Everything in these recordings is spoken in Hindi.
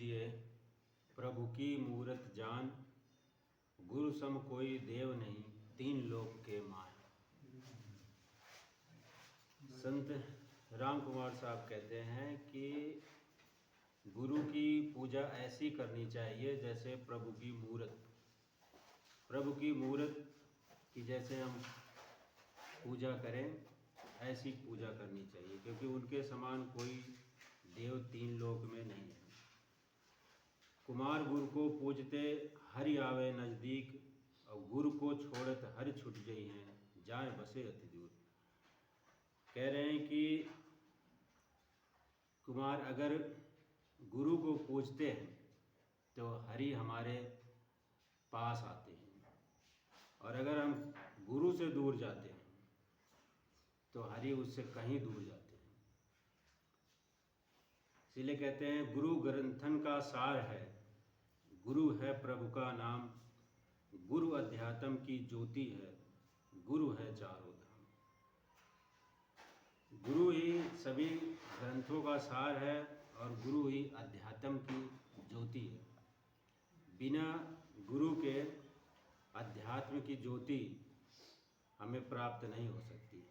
लीजिए। प्रभु की मूरत जान, गुरु सम कोई देव नहीं, तीन लोक के मान। संत राम कुमार साहब कहते हैं कि गुरु की पूजा ऐसी करनी चाहिए जैसे प्रभु की मूरत। प्रभु की मूरत की जैसे हम पूजा करें ऐसी पूजा करनी चाहिए, क्योंकि उनके समान कोई देव तीन लोक में नहीं है। कुमार गुरु को पूजते हरि आवे नज़दीक, और गुरु को छोड़त हरि छुट गई हैं, जाए बसे अति दूर। कह रहे हैं कि कुमार अगर गुरु को पूजते हैं तो हरि हमारे पास आते हैं, और अगर हम गुरु से दूर जाते हैं तो हरि उससे कहीं दूर जाते हैं। इसलिए कहते हैं गुरु ग्रंथन का सार है, गुरु है प्रभु का नाम, गुरु अध्यात्म की ज्योति है, गुरु है चारों धाम। गुरु ही सभी ग्रंथों का सार है और गुरु ही अध्यात्म की ज्योति है। बिना गुरु के अध्यात्म की ज्योति हमें प्राप्त नहीं हो सकती है।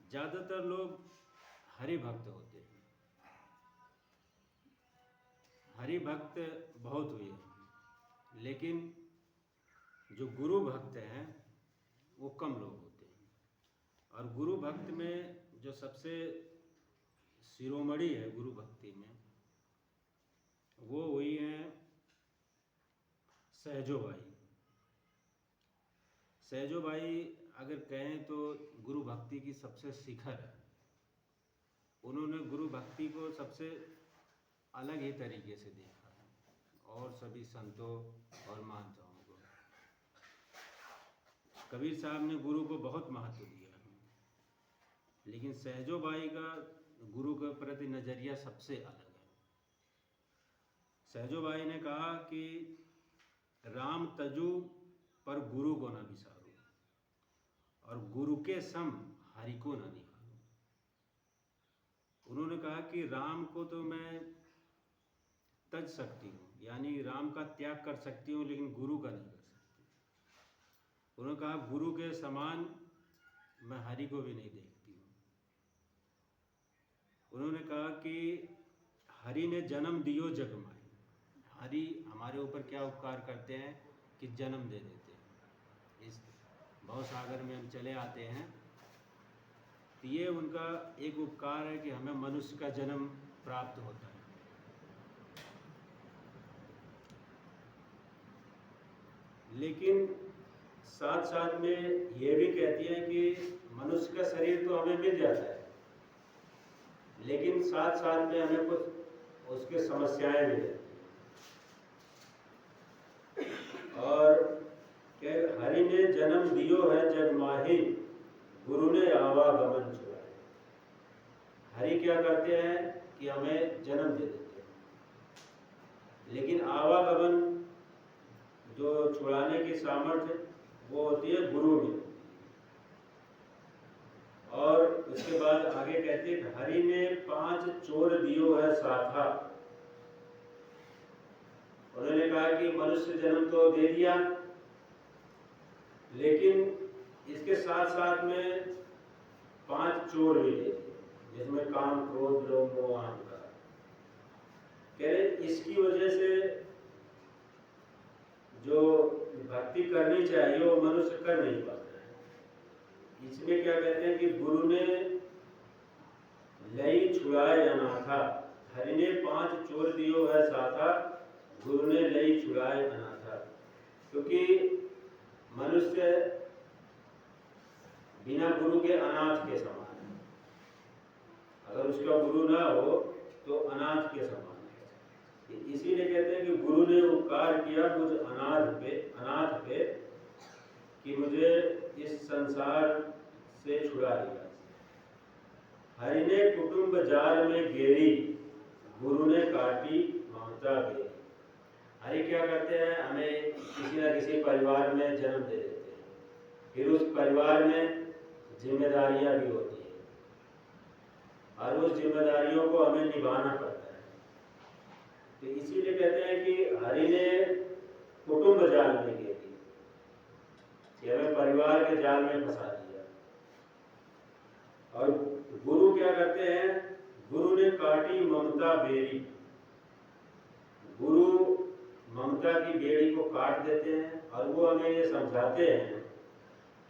ज़्यादातर लोग हरि भक्त होते हैं, हरि भक्त बहुत हुए हैं, लेकिन जो गुरु भक्त हैं वो कम लोग होते हैं। और गुरु भक्त में जो सबसे शिरोमणि है गुरु भक्ति में, वो हुई हैं सहजोबाई। सहजोबाई अगर कहें तो गुरु भक्ति की सबसे शिखर है। उन्होंने गुरु भक्ति को सबसे अलग ही तरीके से देखा है और सभी संतों और महात्माओं को। कबीर साहब ने गुरु को बहुत महत्व दिया है, लेकिन सहजोबाई का गुरु के प्रति नज़रिया सबसे अलग है। सहजोबाई ने कहा कि राम तजू पर गुरु को न बिसारो, और गुरु के सम हरि को न निहारो। उन्होंने कहा कि राम को तो मैं तज सकती हूँ, यानी राम का त्याग कर सकती हूँ, लेकिन गुरु का नहीं कर सकती। उन्होंने कहा गुरु के समान मैं हरि को भी नहीं देखती हूँ। उन्होंने कहा कि हरि ने जन्म दियो जग माई। हरि हमारे ऊपर क्या उपकार करते हैं कि जन्म दे देते हैं। इस भवसागर में हम चले आते हैं तो ये उनका एक उपकार है कि हमें मनुष्य का जन्म प्राप्त होता है। लेकिन साथ साथ में ये भी कहती हैं कि मनुष्य का शरीर तो हमें मिल जाता है, लेकिन साथ साथ में हमें कुछ उसके समस्याएं भी रहती हैं। और हरि ने जन्म दियो है जग माही, गुरु ने आवागमन छुड़ाए। हरि क्या करते हैं कि हमें जन्म दे देते हैं, लेकिन आवागमन जो छुड़ाने की सामर्थ्य वो होती है गुरु में। और उसके बाद आगे कहते हैं हरि ने 5 चोर दियो है साथा। उन्होंने कहा कि मनुष्य जन्म तो दे दिया, लेकिन इसके साथ साथ में 5 चोर भी दे दिए, जिसमें काम क्रोध लोभ मोह अहंकार। कह रहे इसकी वजह से जो भक्ति करनी चाहिए वो मनुष्य कर नहीं पाता है। इसमें क्या कहते हैं कि गुरु ने लई छुड़ाए अनाथा। हरि ने 5 चोर दियो है साथा, गुरु ने लई छुड़ाए अनाथा। क्योंकि मनुष्य बिना गुरु के अनाथ के समान है। अगर उसका गुरु ना हो तो अनाथ के समान है। इसीलिए कहते हैं कि गुरु ने उपकार किया मुझ अनाथ पे कि मुझे इस संसार से छुड़ा दिया। हरि ने कुटुंब जाल में घेरी, गुरु ने काटी ममता बेरी। हरि क्या करते हैं, हमें किसी न किसी परिवार में जन्म दे देते हैं, फिर उस परिवार में जिम्मेदारियां भी होती हैं, और उस जिम्मेदारियों को हमें निभाना पड़ता है। तो इसीलिए कहते हैं कि हरि ने कुटुंब जाल में घेर दी, कि हमें परिवार के जाल में फंसा दिया। और गुरु क्या करते हैं, गुरु ने काटी ममता बेड़ी, गुरु ममता की बेड़ी को काट देते हैं और वो हमें ये समझाते हैं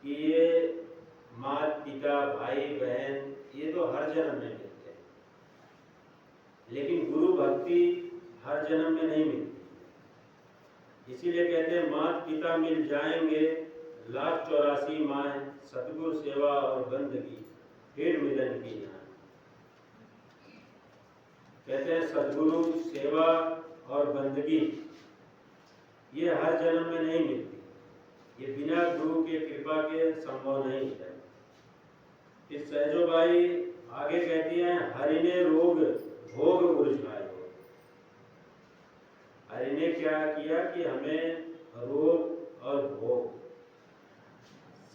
कि ये माता पिता भाई बहन ये तो हर जन्म में मिलते हैं, लेकिन गुरु भक्ति हर जन्म में नहीं मिलती। इसीलिए कहते हैं माता पिता मिल जाएंगे 1,84 माह, सतगुरु सेवा और बंदगी फिर मिलन की यहाँ। कहते हैं सदगुरु सेवा और बंदगी ये हर जन्म में नहीं मिलती, ये बिना गुरु के कृपा के संभव नहीं है। फिर सहजोबाई आगे कहती हैं, हरि ने रोग भोग उलझायो। हरि ने क्या किया कि हमें रोग और भोग,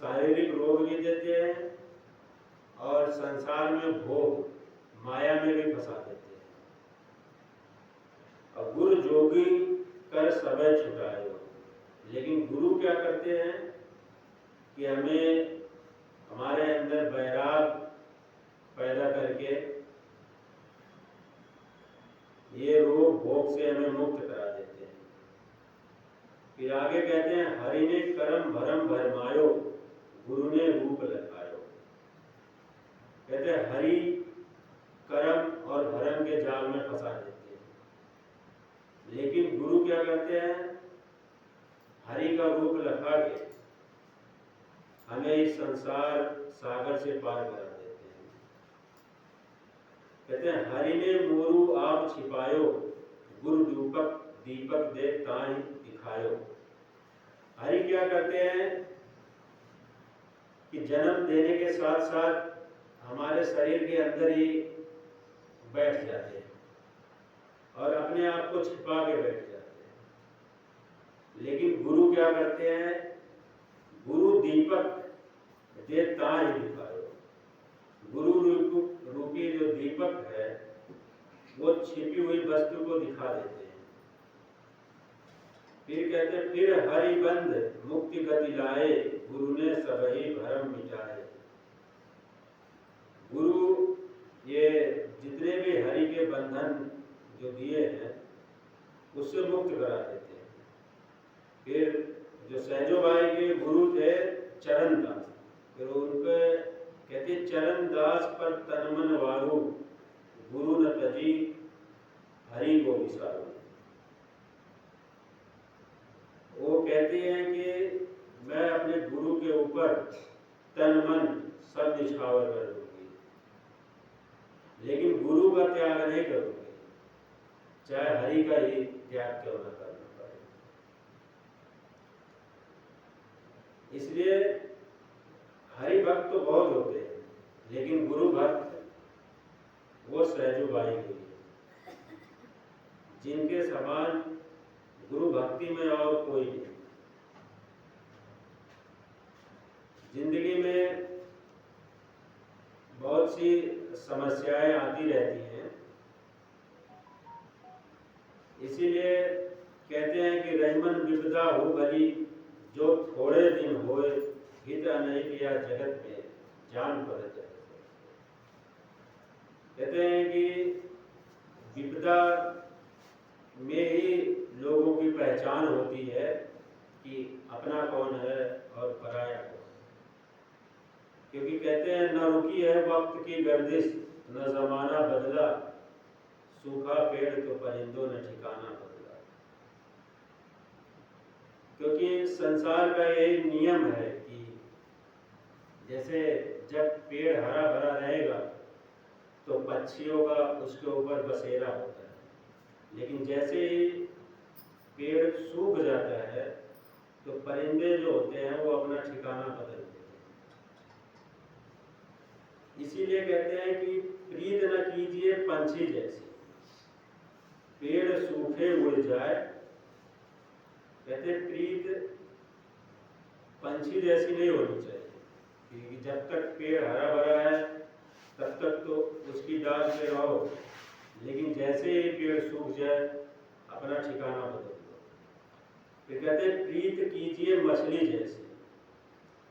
शारीरिक रोग भी देते हैं और संसार में भोग माया में भी फंसा देते हैं। और गुरु जोगी कर सबे छुटायो, लेकिन गुरु क्या करते हैं कि हमें हमारे अंदर वैराग पैदा करके ये रोग भोग से हमें मुक्त करा देते हैं। फिर आगे कहते हैं, हरि ने करम भरम भरमायो, गुरु ने रूप लखायो। कहते हैं हरि कर्म और भरम के जाल में फंसा देते हैं, लेकिन गुरु क्या करते हैं, हरि का रूप लखा के हमें इस संसार सागर से पार करा देते हैं। कहते हैं हरि ने मोरू आप छिपायो, गुरु दीपक दे ताहि दिखायो। हरि क्या करते हैं कि जन्म देने के साथ साथ हमारे शरीर के अंदर ही बैठ जाते हैं और अपने आप को छिपा के बैठ जाते हैं। लेकिन गुरु क्या करते हैं, गुरु दीपक दे ताहि दिखायो। गुरु रूपी जो दीपक है वो छिपी हुई वस्तु को दिखा देते हैं। फिर कहते हैं, फिर हरि बंद मुक्ति गति लाए, गुरु ने सबही भरम मिटाए। गुरु ये जितने भी हरि के बंधन जो दिए हैं उससे मुक्त करा देते हैं। फिर जो सहजोबाई के गुरु थे चरण दास, फिर उनके कहते चरण दास पर तन मन वारू, गुरु न तजी हरि को विसारू। वो कहते हैं कि मैं अपने गुरु के ऊपर तन मन सब निछावर कर दूंगी, लेकिन गुरु का त्याग नहीं करूंगी, चाहे हरि का ही त्याग क्यों न करना पड़े। इसलिए हरि भक्त तो बहुत होते हैं, लेकिन गुरु भक्त वो सहजोबाई हुई, जिनके समान गुरु भक्ति में और कोई नहीं। जिंदगी में बहुत सी समस्याएं आती रहती हैं, इसीलिए कहते हैं कि रहीमन विपदा हो भली, जो थोड़े दिन होए, हित अनहित या जगत में जान पर जाए। कहते हैं कि विपदा में ही लोगों की पहचान होती है कि अपना कौन है और पराया कौन। क्योंकि कहते हैं न रुकी है वक्त की गर्दिश, न जमाना बदला, सूखा पेड़ तो परिंदों ने ठिकाना बदला। क्योंकि संसार का यही नियम है कि जैसे जब पेड़ हरा भरा रहेगा तो पक्षियों का उसके ऊपर बसेरा होता है, लेकिन जैसे ही पेड़ सूख जाता है तो परिंदे जो होते हैं वो अपना ठिकाना बदल देते हैं। इसीलिए कहते हैं कि प्रीत न कीजिए पंछी जैसी, पेड़ सूखे उड़ जाए। कहते प्रीत पंछी जैसी नहीं होनी चाहिए, क्योंकि जब तक पेड़ हरा भरा है तब तक तो उसकी डाल पे रहो, लेकिन जैसे ही पेड़ सूख जाए अपना ठिकाना बदल दो। फिर कहते हैं प्रीत कीजिए मछली जैसी।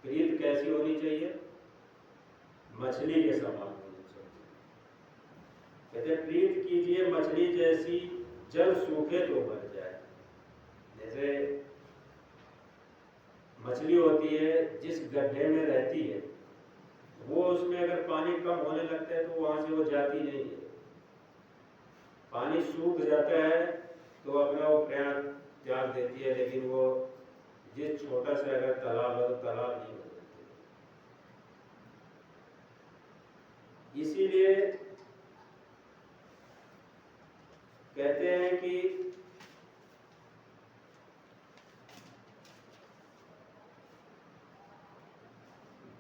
प्रीत कैसी होनी चाहिए? मछली के समान होनी चाहिए। कहते हैं प्रीत कीजिए मछली जैसी, जल सूखे तो मर जाए। जैसे मछली होती है जिस गड्ढे में रहती है, वो उसमें अगर पानी कम होने लगता है तो वहां से वो जाती नहीं है। पानी सूख जाता है तो अपना वो प्रयास त्याग देती है, लेकिन वो जिस छोटा सा अगर तालाब है तो तालाब नहीं बदलती। इसीलिए कहते हैं कि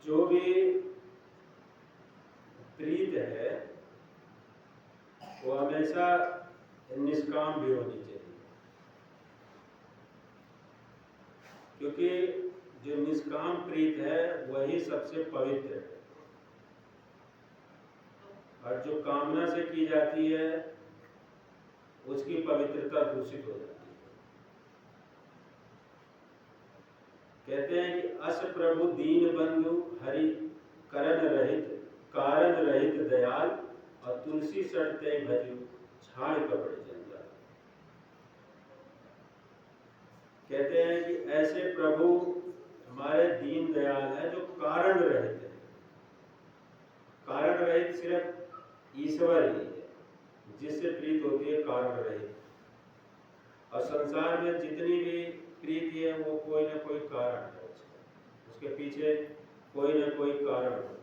जो भी प्रीत है वो हमेशा निष्काम भी होनी चाहिए, क्योंकि जो निष्काम प्रीत है वही सबसे पवित्र है, और जो कामना से की जाती है उसकी पवित्रता दूषित हो जाती है। कहते हैं कि अस प्रभु दीन बंधु हरि करण रहित दयाल, और तुलसी सड़ते भजू छाड़ कपड़े जंजाल। कहते हैं कि ऐसे प्रभु हमारे दीन दयाल है जो कारण रहित है। कारण रहित सिर्फ ईश्वर ही है जिससे प्रीत होती है, कारण रहित। और संसार में जितनी भी प्रीति है वो कोई ना कोई कारण है, उसके पीछे कोई ना कोई कारण होता है।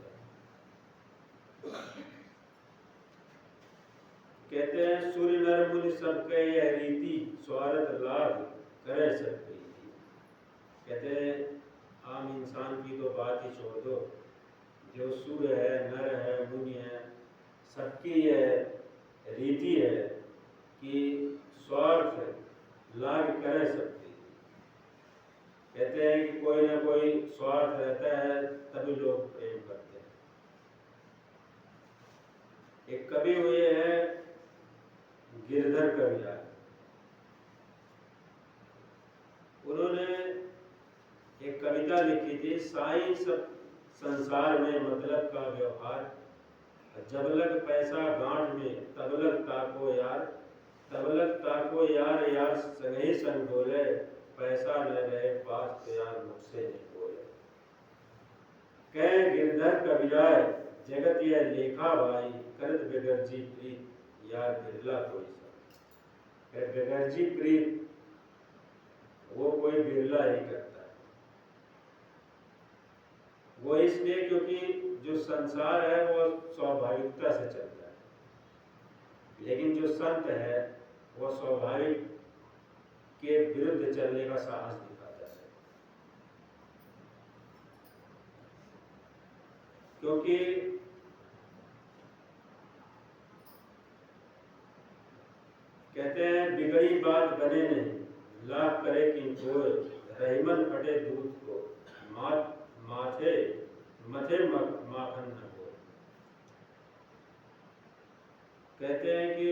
कहते हैं सूर्य नर मुनि सबके यह रीति, स्वार्थ लाभ करे सब प्रीति। कहते हैं आम इंसान की तो बात ही छोड़ दो, जो सूर्य है, नर है, मुनि है, सबकी यह रीति है कि स्वार्थ लाभ करे सब प्रीति। कहते हैं कि कोई ना कोई स्वार्थ रहता है तभी लोग प्रेम करते हैं। एक कवि हुए हैं गिरधर कविराज, उन्होंने एक कविता लिखी थी, साईं सब संसार में मतलब का व्यवहार, जब लग पैसा गांठ में तब लग ताको यार, तब लग ताको यार, यार सगे संग बोले, पैसा न रहे पास तो यार मुझसे नहीं बोले। कह गिरधर कविराज जगत यह लेखा भाई, करत बेगरजी प्रीत यार बिरला कोई सा। बेगरजी प्रीत वो कोई बिरला ही करता है। वो इसलिए क्योंकि जो संसार है वो स्वाभाविकता से चलता है, लेकिन जो संत है वो स्वाभाविक के विरुद्ध चलने का साहस दिखाता है। क्योंकि कहते हैं बिगड़ी बात बने नहीं, लाभ करे कि कोई, रहीमन फटे दूध को, माथे माखन न हो। कहते हैं कि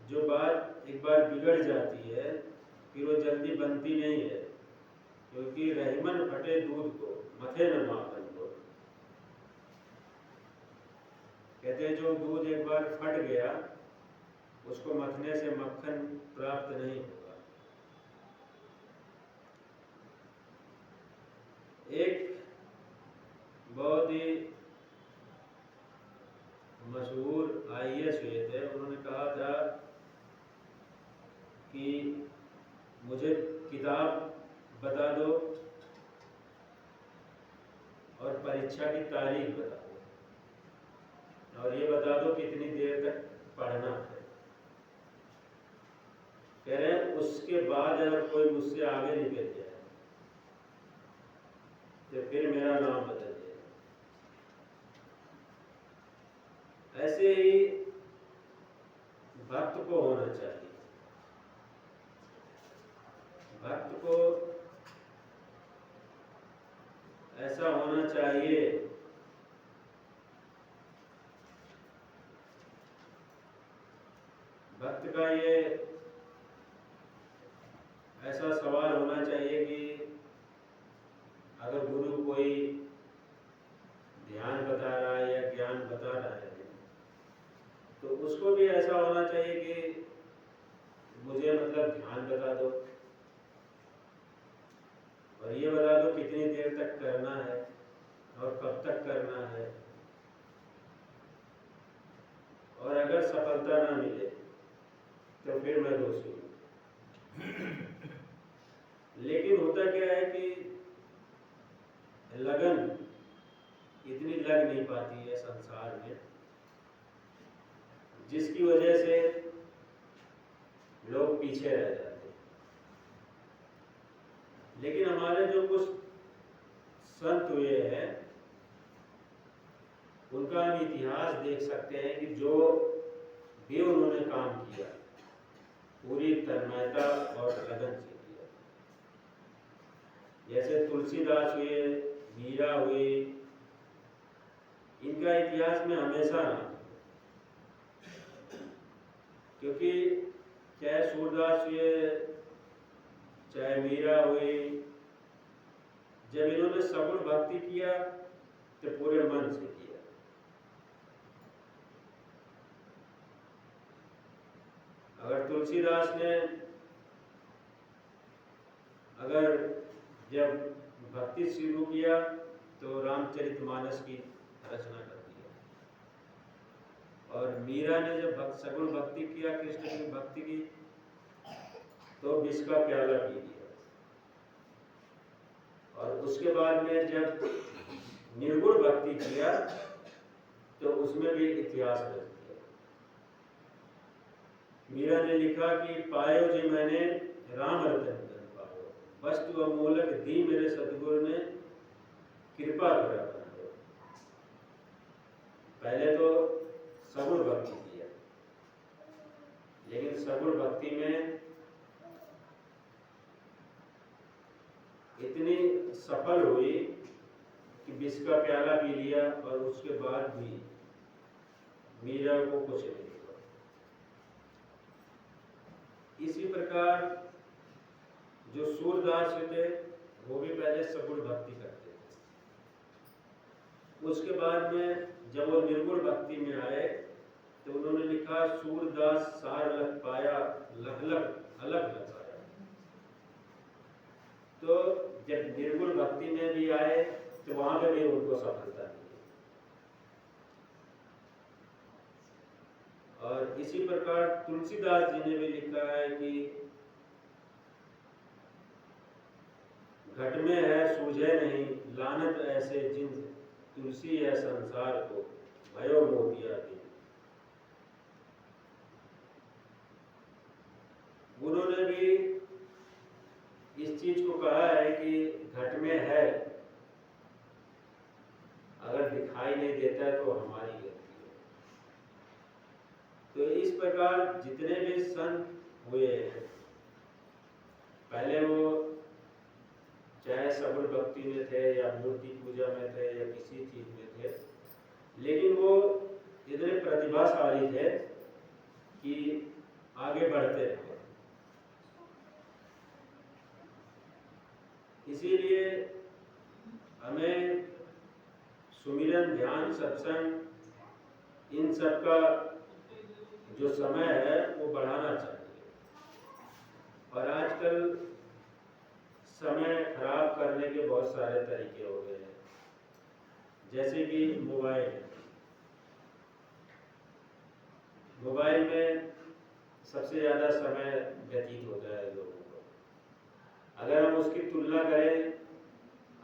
जो बात एक बार बिगड़ जाती है फिर वो जल्दी बनती नहीं है, क्योंकि रहीमन फटे दूध को, मथे न माखन को। कहते हैं जो दूध एक बार फट गया उसको मथने से मक्खन प्राप्त नहीं होगा। एक बहुत ही मशहूर IAS हुए थे, उन्होंने कहा था कि मुझे किताब बता दो और परीक्षा की तारीख बता दो, और ये बता दो कितनी देर तक पढ़ना है। कह रहे हैं उसके बाद अगर कोई मुझसे आगे निकल जाए तो फिर मेरा नाम बदल जाए। ऐसे ही भक्त को होना चाहिए। भक्त को ऐसा होना चाहिए भक्त का ये ऐसा सवाल होना चाहिए कि अगर गुरु कोई ध्यान बता रहा है या ज्ञान बता रहा है तो उसको भी ऐसा होना चाहिए कि मुझे मतलब ध्यान बता दो और ये बता दो कितनी देर तक करना है और कब तक करना है, और अगर सफलता ना मिले तो फिर मैं दोषी हूँ। लेकिन होता क्या है कि लगन इतनी लग नहीं पाती है संसार में, जिसकी वजह से लोग पीछे रह जाते हैं। लेकिन हमारे जो कुछ संत हुए हैं उनका हम इतिहास देख सकते हैं कि जो भी उन्होंने काम किया पूरी तन्मयता और लगन से किया। जैसे तुलसीदास हुए, मीरा हुई, इनका इतिहास में हमेशा नाम, क्योंकि चाहे सूरदास हुए चाहे मीरा हुई, जब इन्होंने सगुण भक्ति किया तो पूरे मन से किया। अगर तुलसीदास ने अगर जब भक्ति शुरू किया तो रामचरितमानस की रचना कर दिया, और मीरा ने जब सगुण भक्ति किया, कृष्ण की भक्ति की, तो विष का प्याला पी लिया। और उसके बाद में जब निर्गुण भक्ति किया तो उसमें भी इतिहास रच दिया। मीरा ने लिखा कि पायो जी मैंने राम रतन धन पायो, वस्तु अमूलक दी मेरे सतगुरु ने कृपा करा बनायो। पहले तो सगुण भक्ति किया, लेकिन सगुण भक्ति में इतनी सफल हुई कि विष का प्याला पी लिया, और उसके बाद भी मीरा को कुछ नहीं हुआ। इसी प्रकार जो सूरदास थे वो भी पहले सगुण भक्ति करते थे, उसके बाद में जब वो निर्गुण भक्ति में आए तो उन्होंने लिखा सूरदास सार लग पाया, लग लग अलग लगाया। तो जब निर्गुण भक्ति में भी आए तो वहां पे भी उनको सफलता मिली। और इसी प्रकार तुलसीदास जी ने भी लिखा है कि घट में है सूझे नहीं लानत ऐसे जिन, तुलसी है संसार को भयो मोतिया दिन। उन्होंने भी इस चीज को कहा है कि घट में है, अगर दिखाई नहीं देता है तो हमारी गलती है। तो इस प्रकार जितने भी संत हुए हैं, पहले वो चाहे सगुण भक्ति में थे या मूर्ति पूजा में थे या किसी चीज में थे, लेकिन वो इतने प्रतिभाशाली थे कि आगे बढ़ते रहे। इसीलिए हमें सुमिरन, ध्यान, सत्संग, इन सब का जो समय है वो बढ़ाना चाहिए। और आजकल समय खराब करने के बहुत सारे तरीके हो गए हैं, जैसे कि मोबाइल में सबसे ज़्यादा समय व्यतीत होता है लोगों को। अगर हम उसकी तुलना करें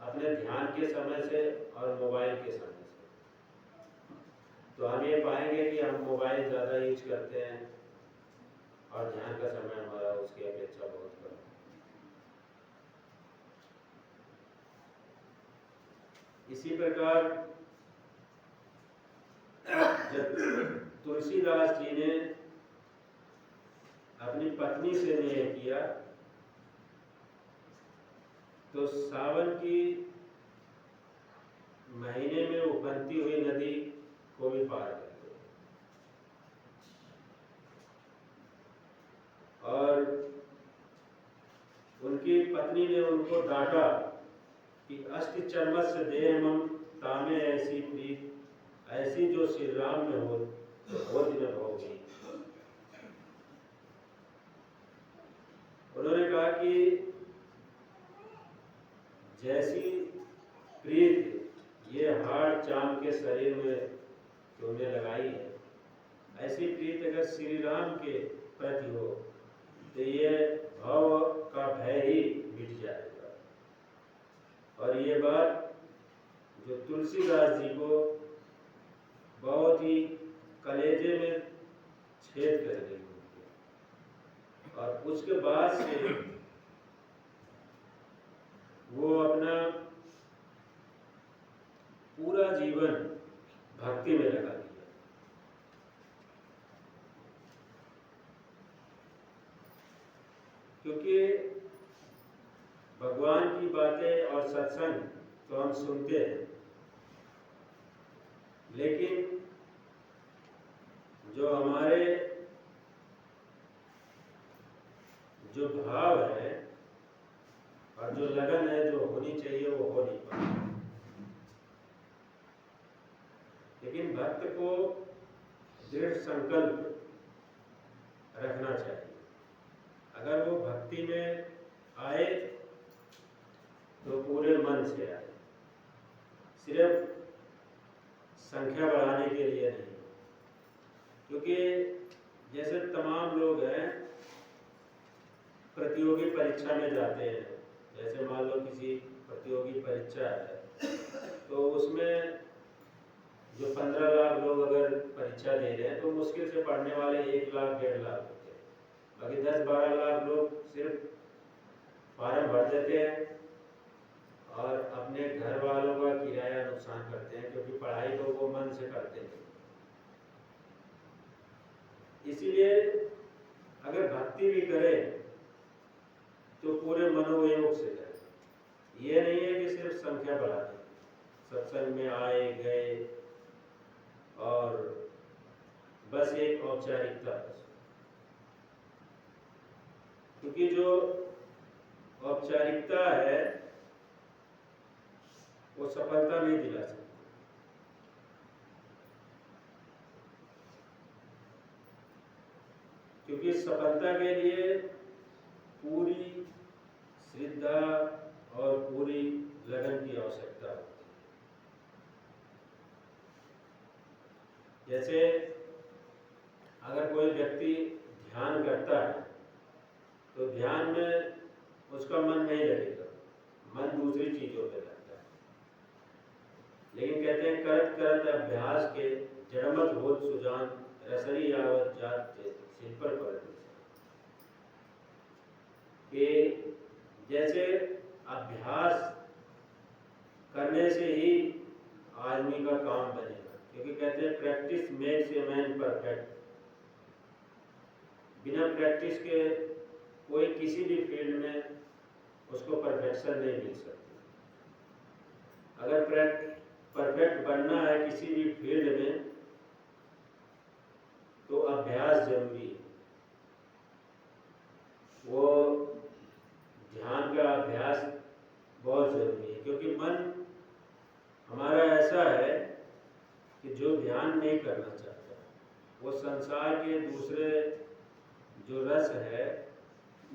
अपने ध्यान के समय से और मोबाइल के समय से, तो हम ये पाएंगे कि हम मोबाइल ज़्यादा यूज करते हैं और ध्यान का समय हमारा उसकी अपेक्षा बहुत कम है। इसी प्रकार जब तुलसीदास जी ने अपनी पत्नी से न्याय किया तो सावन की महीने में उफनती हुई नदी को भी पार कर गए। और पत्नी ने उनको डांटा कि अष्ट चर्मस्य देहमम तामे ऐसी प्रीत, ऐसी जो श्री राम में हो तो हो दिन होगी। उन्होंने कहा कि जैसी प्रीत ये हाड़ चाम के शरीर में तुमने लगाई है, ऐसी प्रीत अगर श्री राम के प्रति हो तो ये भाव का भय ही मिट जाएगा। और ये बात जो तुलसीदास जी को बहुत ही कलेजे में छेद कर गई। और उसके बाद से वो अपना पूरा जीवन भक्ति में लगा दिया। क्योंकि भगवान की बातें और सत्संग तो हम सुनते हैं, लेकिन जो हमारे जो भाव है और जो लगन है जो होनी चाहिए वो हो नहीं पाती। लेकिन भक्त को दृढ़ संकल्प रखना चाहिए। अगर वो भक्ति में आए तो पूरे मन से आए, सिर्फ संख्या बढ़ाने के लिए नहीं। क्योंकि जैसे तमाम लोग हैं प्रतियोगी परीक्षा में जाते हैं, जैसे मान लो किसी प्रतियोगी परीक्षा है तो उसमें जो 15 लाख लोग अगर परीक्षा दे रहे हैं तो मुश्किल से पढ़ने वाले 1 लाख 1.5 लाख होते हैं। बाकी 10-12 लाख लोग सिर्फ फॉर्म भर देते हैं और अपने घर वालों का किराया नुकसान करते हैं, क्योंकि पढ़ाई तो वो मन से करते हैं। इसीलिए अगर भक्ति भी करें तो पूरे मनोयोग से करें। ये नहीं है कि सिर्फ संख्या बढ़ा दें, सत्संग में आए गए और बस एक औपचारिकता। क्योंकि जो औपचारिकता है वो सफलता नहीं दिला सकती। क्योंकि सफलता के लिए पूरी श्रद्धा और पूरी लगन की आवश्यकता होती है। जैसे अगर कोई व्यक्ति ध्यान करता है तो ध्यान में उसका मन नहीं लगेगा, मन दूसरी चीजों पे लगता है। लेकिन कहते हैं करत करत अभ्यास के जड़मत होत सुजान, रसरी आवत जात सिर पर पड़ती। कि जैसे अभ्यास करने से ही आदमी का काम बनेगा। क्योंकि कहते हैं practice makes a man perfect. बिना प्रैक्टिस के कोई किसी भी फील्ड में उसको परफेक्शन नहीं मिल सकती। अगर परफेक्ट बनना है किसी भी फील्ड में तो अभ्यास जरूरी है। वो ध्यान का अभ्यास बहुत जरूरी है। क्योंकि मन हमारा ऐसा है कि जो ध्यान नहीं करना चाहता, वो संसार के दूसरे जो रस है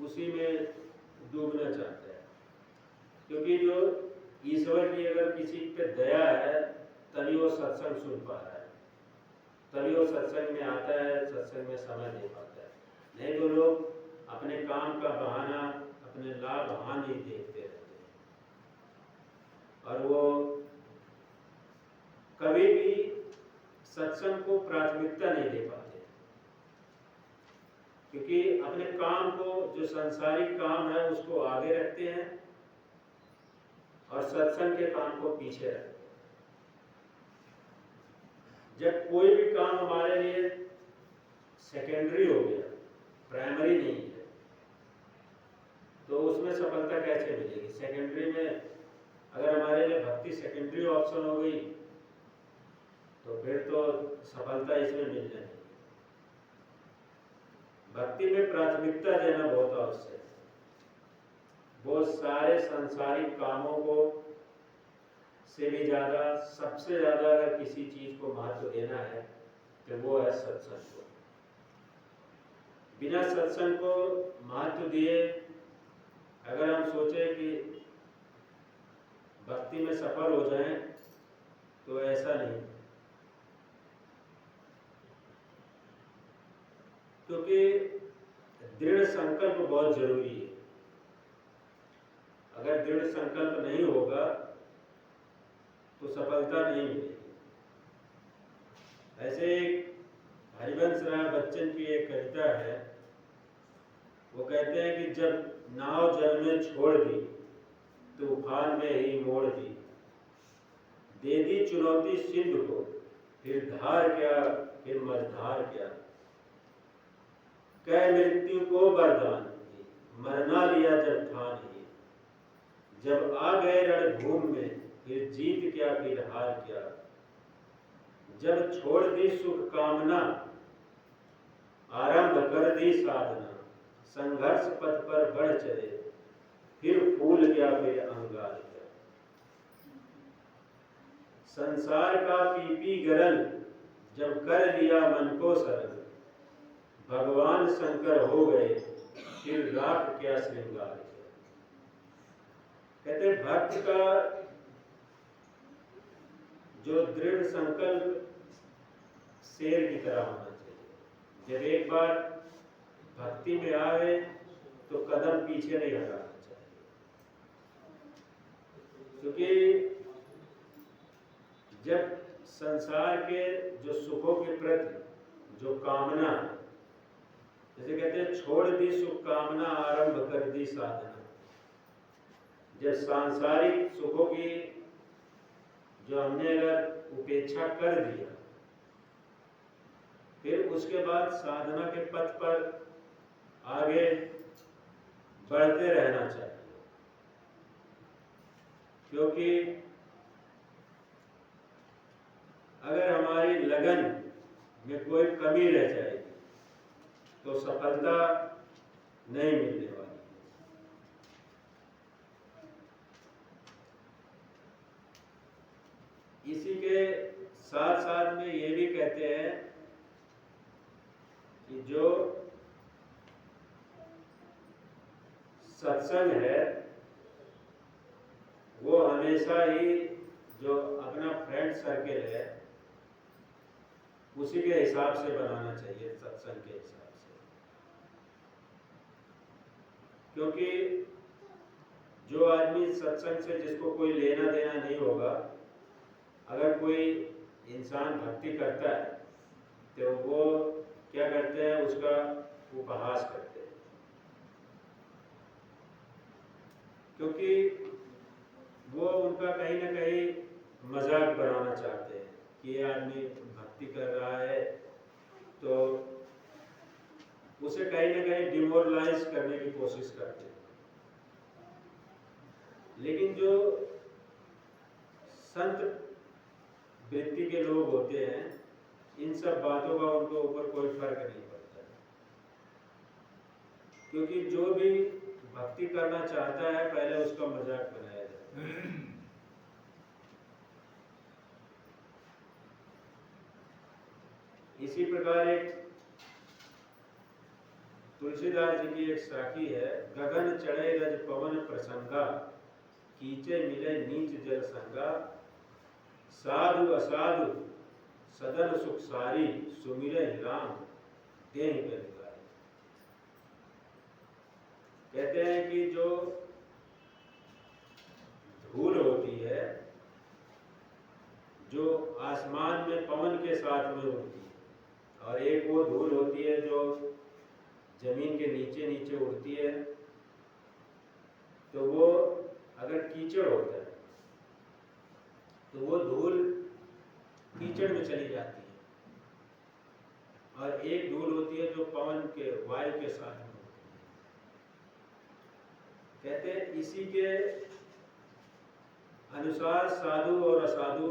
उसी में डूबना चाहता है। क्योंकि जो ईश्वर की अगर किसी पे दया है तभी वो सत्संग सुन पा रहा है, तभी वो सत्संग में आता है, सत्संग में समय दे पाता है। नहीं तो लोग अपने काम का बहाना, अपने लाभ हानि देखते रहते हैं और वो कभी भी सत्संग को प्राथमिकता नहीं दे पाते। क्योंकि अपने काम को, जो सांसारिक काम है, उसको आगे रखते हैं और सत्संग के काम को पीछे रखते हैं। जब कोई भी काम हमारे लिए सेकेंडरी हो गया, प्राइमरी नहीं है, तो उसमें सफलता कैसे मिलेगी? सेकेंडरी में अगर हमारे लिए भक्ति सेकेंडरी ऑप्शन हो गई तो फिर तो सफलता इसमें मिल जाएगी। भक्ति में प्राथमिकता देना बहुत आवश्यक है। वो सारे सांसारिक कामों को से भी ज़्यादा, सबसे ज़्यादा अगर किसी चीज़ को महत्व देना है तो वो है सत्संग को। बिना सत्संग को महत्व दिए अगर हम सोचें कि भक्ति में सफल हो जाएं तो ऐसा नहीं, क्योंकि दृढ़ संकल्प बहुत जरूरी है। अगर दृढ़ संकल्प नहीं होगा तो सफलता नहीं मिलेगी। ऐसे हरिवंश राय बच्चन की एक कविता है, वो कहते हैं कि जब नाव जल में छोड़ दी तूफान में ही मोड़ दी, दे दी चुनौती सिंधु को फिर धार क्या फिर मझधार क्या, कह मृत्यु को वरदान दी मरना लिया जब ठान ही, जब आ गए रणभूमि में फिर जीत क्या फिर हार क्या, जब छोड़ दी सुख कामना आरंभ कर दी साधना, संघर्ष पथ पर बढ़ चले फिर फूल क्या फिर अंगार क्या, संसार का पीपी गरल जब कर लिया मन को सरल, भगवान शंकर हो गए फिर राख क्या श्रृंगार क्या। कहते भक्त का जो दृढ़ संकल्प शेर की तरह होना चाहिए। जब एक बार भक्ति में आए तो कदम पीछे नहीं हटाना चाहिए, क्योंकि जब संसार के जो सुखों के प्रति जो कामना, जैसे कहते हैं छोड़ दी सुख कामना आरंभ कर दी साधना, जब सांसारिक सुखों की जो हमने अगर उपेक्षा कर दिया फिर उसके बाद साधना के पथ पर आगे बढ़ते रहना चाहिए, क्योंकि अगर हमारी लगन में कोई कमी रह जाएगी तो सफलता नहीं मिलने वाली। इसी के साथ साथ में ये भी कहते हैं कि जो सत्संग है वो हमेशा ही जो अपना फ्रेंड सर्किल है उसी के हिसाब से बनाना चाहिए, सत्संग के हिसाब से, क्योंकि जो आदमी सत्संग से जिसको कोई लेना देना नहीं होगा, अगर कोई इंसान भक्ति करता है तो वो क्या करते हैं, उसका उपहास करते हैं, क्योंकि वो उनका कहीं ना कहीं मजाक बनाना चाहते हैं कि ये आदमी भक्ति कर रहा है, तो उसे कहीं ना कहीं डिमोरलाइज करने की कोशिश करते हैं। लेकिन जो संत वृत्ति के लोग होते हैं, इन सब बातों का उनको ऊपर कोई फर्क नहीं पड़ता, क्योंकि जो भी भक्ति करना चाहता है पहले उसका मजाक बनाया जाता है। इसी प्रकार एक तुलसीदास जी की एक साखी है, गगन चढ़े रज पवन प्रसंगा, कीचे मिले नीच जल संगा, साधु असाधु सदन सुख सारी, सुमिरे राम देहि बेलगारी। कहते हैं कि जो धूल होती है जो आसमान में पवन के साथ में उड़ती है, और एक वो धूल होती है जो जमीन के नीचे नीचे उड़ती है, तो वो अगर कीचड़ होता है तो वो धूल कीचड़ में चली जाती है, और एक धूल होती है जो पवन के वायु के साथ में होती है। कहते हैं इसी के अनुसार साधु और असाधु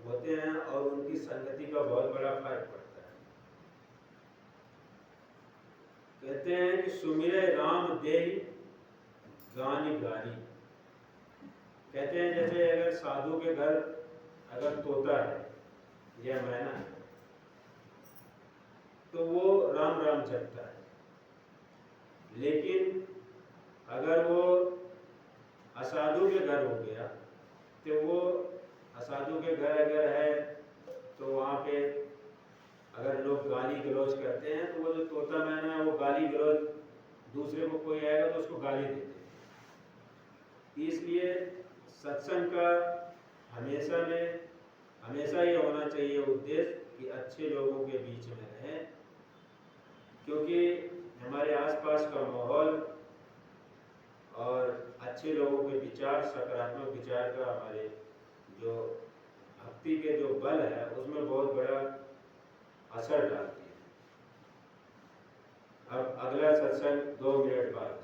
होते हैं और उनकी संगति का बहुत बड़ा फर्क पड़ता है। कहते हैं कि सुमिरे राम देहि गानी गानी कहते हैं, जैसे अगर साधु के घर अगर तोता है या मैना है तो वो राम राम जपता है, लेकिन अगर वो असाधु के घर हो गया तो वो असाधु के घर अगर है तो वहाँ पे अगर लोग गाली गलौज करते हैं तो वो जो तोता मैना है वो गाली गलौज, दूसरे को कोई आएगा तो उसको गाली देते हैं। इसलिए सत्संग का हमेशा ये होना चाहिए उद्देश्य कि अच्छे लोगों के बीच में रहें, क्योंकि हमारे आसपास का माहौल और अच्छे लोगों के विचार, सकारात्मक विचार का हमारे जो भक्ति के जो बल है उसमें बहुत बड़ा असर डालती है। अब अगला सत्संग 2 मिनट बाद।